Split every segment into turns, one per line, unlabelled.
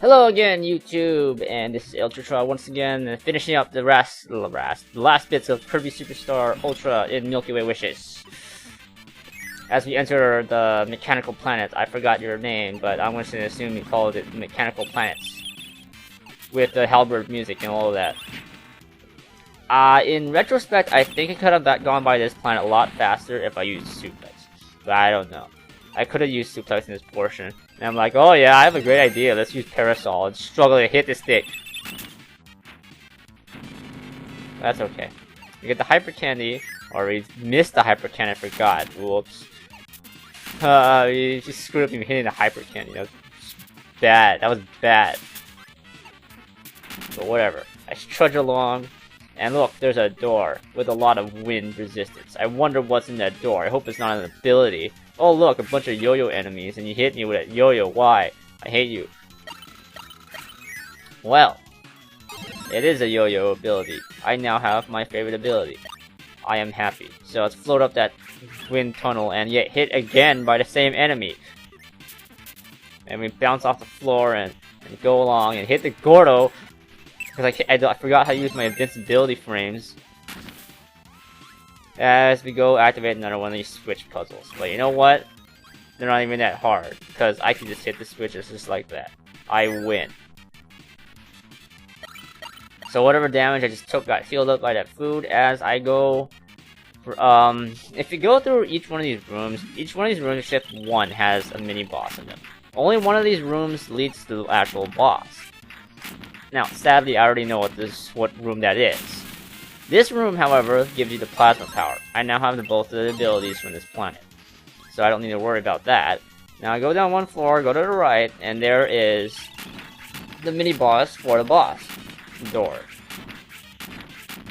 Hello again, YouTube, and this is Ultra once again, finishing up the last bits of Kirby Superstar Ultra in Milky Way Wishes. As we enter the mechanical planet, I forgot your name, but I'm going to assume you called it Mechanical Planets. With the halberd music and all of that. In retrospect, I think I could have gone by this planet a lot faster if I used Suplex. But I don't know. I could have used Suplex in this portion. And I'm like, oh yeah, I have a great idea. Let's use Parasol and struggle to hit the stick. That's okay. We get the Hyper Candy, or we missed the Hyper Candy, I forgot. Whoops. We just screwed up even hitting the Hyper Candy. That was bad. That was bad. But whatever. I trudge along, and look, there's a door with a lot of wind resistance. I wonder what's in that door. I hope it's not an ability. Oh look, a bunch of yo-yo enemies, and you hit me with a yo-yo. Why? I hate you. Well, it is a yo-yo ability. I now have my favorite ability. I am happy. So let's float up that wind tunnel and get hit again by the same enemy. And we bounce off the floor and go along and hit the Gordo. Because I forgot how to use my invincibility frames. As we go activate another one of these switch puzzles. But you know what? They're not even that hard. Because I can just hit the switches just like that. I win. So whatever damage I just took got healed up by that food as I go. If you go through each one of these rooms except one has a mini boss in them. Only one of these rooms leads to the actual boss. Now, sadly, I already know what room that is. This room, however, gives you the plasma power. I now have both of the abilities from this planet, so I don't need to worry about that. Now I go down one floor, go to the right, and there is the mini boss for the boss door.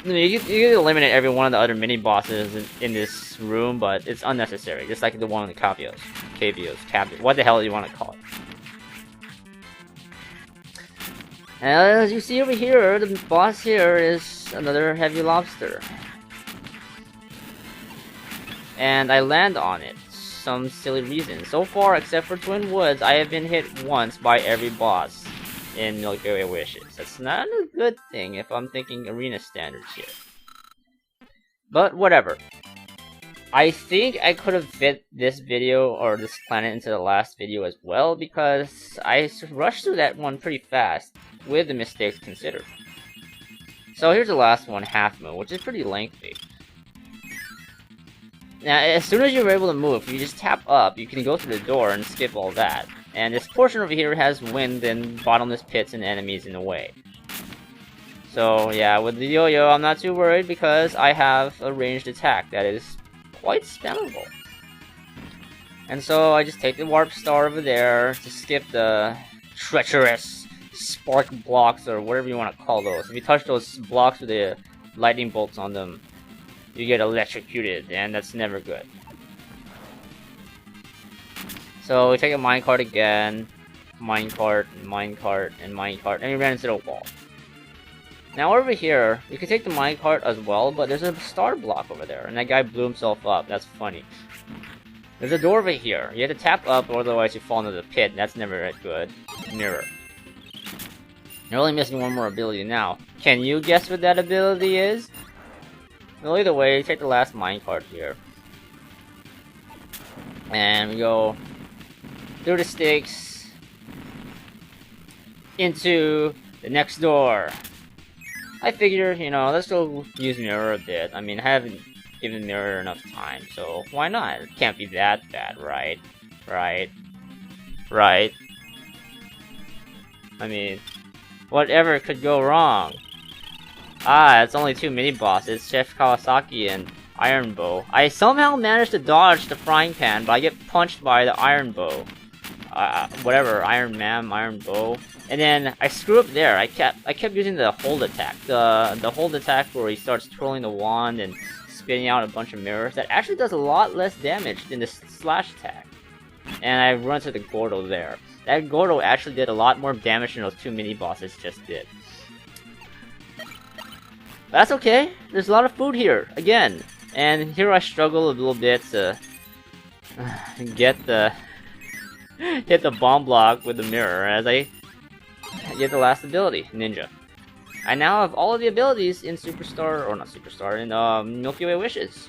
You can eliminate every one of the other mini bosses in this room, but it's unnecessary. Just like the one in the Cavios, what the hell do you want to call it? And as you see over here, the boss here is another heavy lobster. And I land on it. Some silly reason. So far, except for Twin Woods, I have been hit once by every boss in Milky Way Wishes. That's not a good thing if I'm thinking arena standards here. But whatever. I think I could have fit this video or this planet into the last video as well because I rushed through that one pretty fast with the mistakes considered. So here's the last one, Halfmoon, which is pretty lengthy. Now, as soon as you're able to move, you just tap up, you can go through the door and skip all that. And this portion over here has wind and bottomless pits and enemies in the way. So yeah, with the yo-yo, I'm not too worried because I have a ranged attack that is quite spammable. And so I just take the warp star over there to skip the treacherous spark blocks or whatever you want to call those. If you touch those blocks with the lightning bolts on them, you get electrocuted, and that's never good. So we take a minecart again, minecart, and we ran into the wall. Now over here, you can take the minecart as well, but there's a star block over there, and that guy blew himself up. That's funny. There's a door over here. You have to tap up, or otherwise you fall into the pit. That's never that good. Mirror. You're only missing one more ability now. Can you guess what that ability is? Well, either way, take the last minecart here. And we go through the stakes into the next door. I figured, you know, let's go use Mirror a bit. I mean, I haven't given Mirror enough time, so why not? It can't be that bad, right? Right. I mean, whatever could go wrong? It's only two mini-bosses, Chef Kawasaki and Iron Bow. I somehow managed to dodge the frying pan, but I get punched by the Iron Bow. Whatever, Iron Man, Iron Bow. And then I screw up there. I kept using the hold attack. The hold attack where he starts twirling the wand and spitting out a bunch of mirrors. That actually does a lot less damage than the slash attack. And I run to the Gordo there. That Gordo actually did a lot more damage than those two mini-bosses just did. That's okay. There's a lot of food here, again. And here I struggle a little bit to get the hit the bomb block with the mirror as I get the last ability, Ninja. I now have all of the abilities in Superstar, or not Superstar, in Milky Way Wishes.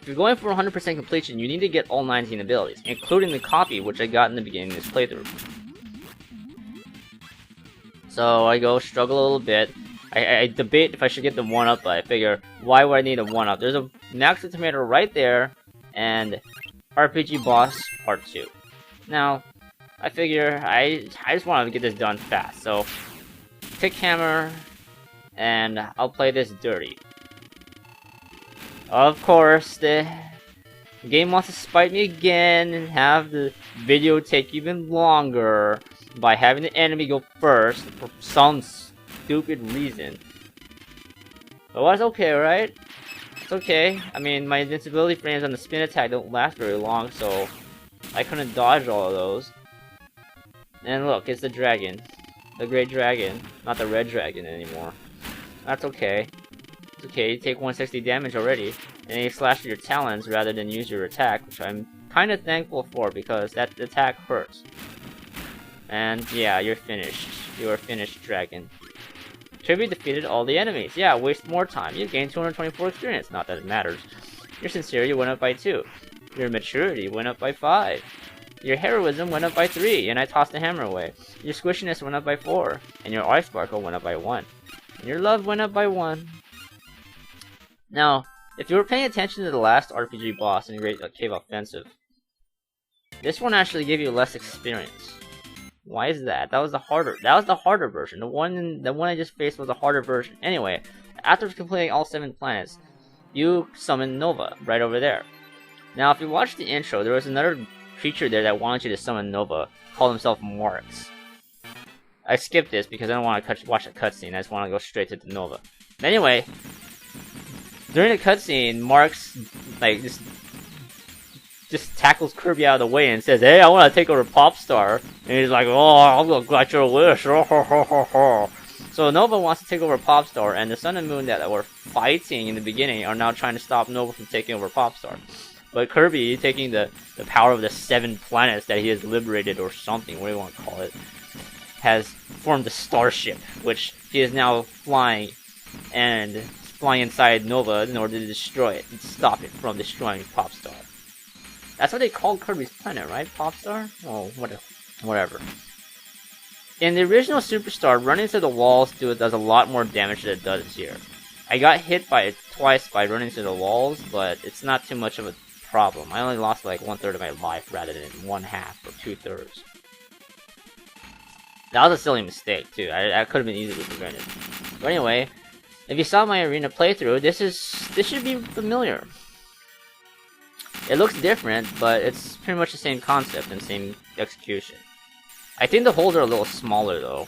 If you're going for 100% completion, you need to get all 19 abilities, including the copy, which I got in the beginning of this playthrough. So I go struggle a little bit. I debate if I should get the 1-up, but I figure, why would I need a 1-up? There's a Max Tomato right there, and RPG Boss Part 2. Now, I figure I just want to get this done fast, so pick hammer, and I'll play this dirty. Of course, the game wants to spite me again and have the video take even longer by having the enemy go first for some stupid reason. But that's okay, right? It's okay. I mean, my invincibility frames on the spin attack don't last very long, so I couldn't dodge all of those. And look, it's the dragon. The great dragon. Not the red dragon anymore. That's okay. It's okay, you take 160 damage already, and you slash your talons rather than use your attack, which I'm kinda thankful for, because that attack hurts. And yeah, you're finished. You are finished, dragon. Kirby defeated all the enemies. Yeah, waste more time. You gained 224 experience. Not that it matters. Your sincerity went up by 2. Your maturity went up by 5. Your heroism went up by 3, and I tossed the hammer away. Your squishiness went up by 4, and your eye sparkle went up by 1. And your love went up by 1. Now, if you were paying attention to the last RPG boss in Great Cave Offensive, this one actually gave you less experience. Why is that? That was the harder version. The one I just faced was a harder version. Anyway, after completing all 7 planets, you summon Nova right over there. Now, if you watch the intro, there was another creature there that wanted you to summon Nova, called himself Marx. I skipped this because I don't want to watch a cutscene. I just want to go straight to the Nova. But anyway, during the cutscene, Marx like just tackles Kirby out of the way and says, "Hey, I want to take over Popstar." And he's like, "Oh, I'm gonna grant your wish." So Nova wants to take over Popstar, and the Sun and Moon that were fighting in the beginning are now trying to stop Nova from taking over Popstar. But Kirby, taking the power of the 7 planets that he has liberated or something, what do you want to call it, has formed a starship, which he is now flying inside Nova in order to destroy it and stop it from destroying Popstar. That's what they called Kirby's planet, right? Popstar? Oh, whatever. In the original Superstar, running through the walls does a lot more damage than it does here. I got hit by it twice by running through the walls, but it's not too much of a problem. I only lost like 1/3 of my life rather than 1/2 or 2/3. That was a silly mistake too. I could have been easily prevented. But anyway, if you saw my arena playthrough, this should be familiar. It looks different, but it's pretty much the same concept and same execution. I think the holes are a little smaller though.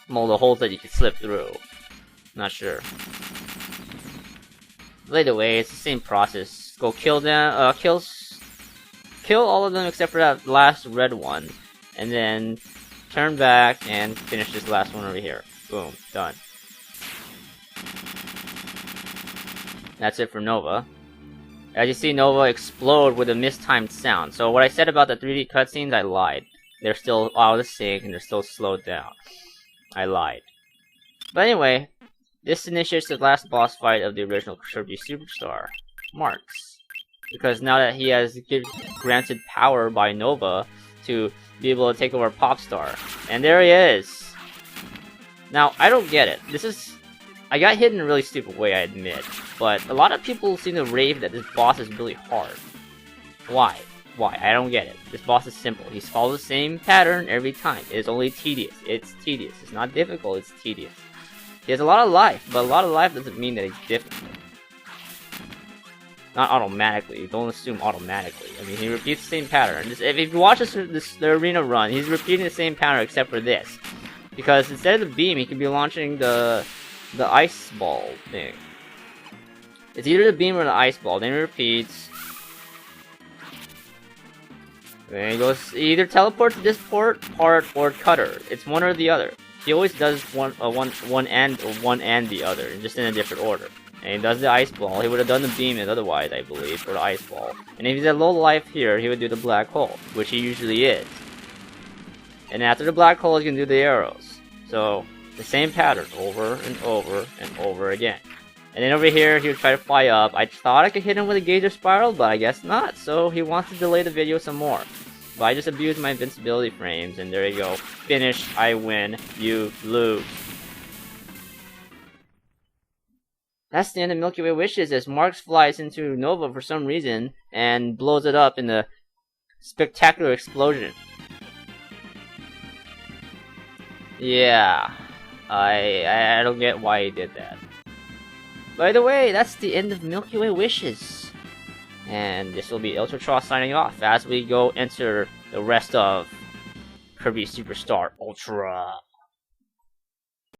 Well, the holes that you can slip through. Not sure. But either way, it's the same process. Go kill them, kill all of them except for that last red one. And then turn back and finish this last one over here. Boom, done. That's it for Nova. As you see, Nova explode with a mistimed sound. So what I said about the 3D cutscenes, I lied. They're still out of sync and they're still slowed down. I lied. But anyway, this initiates the last boss fight of the original Kirby Superstar, Marx. Because now that he has granted power by Nova to be able to take over Popstar. And there he is! Now, I don't get it. I got hit in a really stupid way, I admit. But a lot of people seem to rave that this boss is really hard. Why? Why? I don't get it. This boss is simple. He follows the same pattern every time. It is only tedious. It's tedious. It's not difficult, it's tedious. He has a lot of life, but a lot of life doesn't mean that he's difficult. Not automatically. Don't assume automatically. I mean, he repeats the same pattern. If you watch the arena run, he's repeating the same pattern except for this. Because instead of the beam, he could be launching the ice ball thing. It's either the beam or the ice ball. Then he repeats. Then he goes. He either teleports to this part or cutter. It's one or the other. He always does one and the other, just in a different order. And he does the ice ball. He would have done the beam otherwise, I believe, or the ice ball. And if he's at low life here, he would do the black hole, which he usually is. And after the black hole, he's gonna do the arrows. So, the same pattern over and over and over again. And then over here, he would try to fly up. I thought I could hit him with a Gator Spiral, but I guess not. So, he wants to delay the video some more. But I just abused my invincibility frames, and there you go. Finish, I win, you lose. That's the end of Milky Way Wishes, as Marx flies into Nova for some reason, and blows it up in a spectacular explosion. Yeah, I don't get why he did that. By the way, that's the end of Milky Way Wishes. And this will be Ultratron signing off as we go enter the rest of Kirby Superstar Ultra.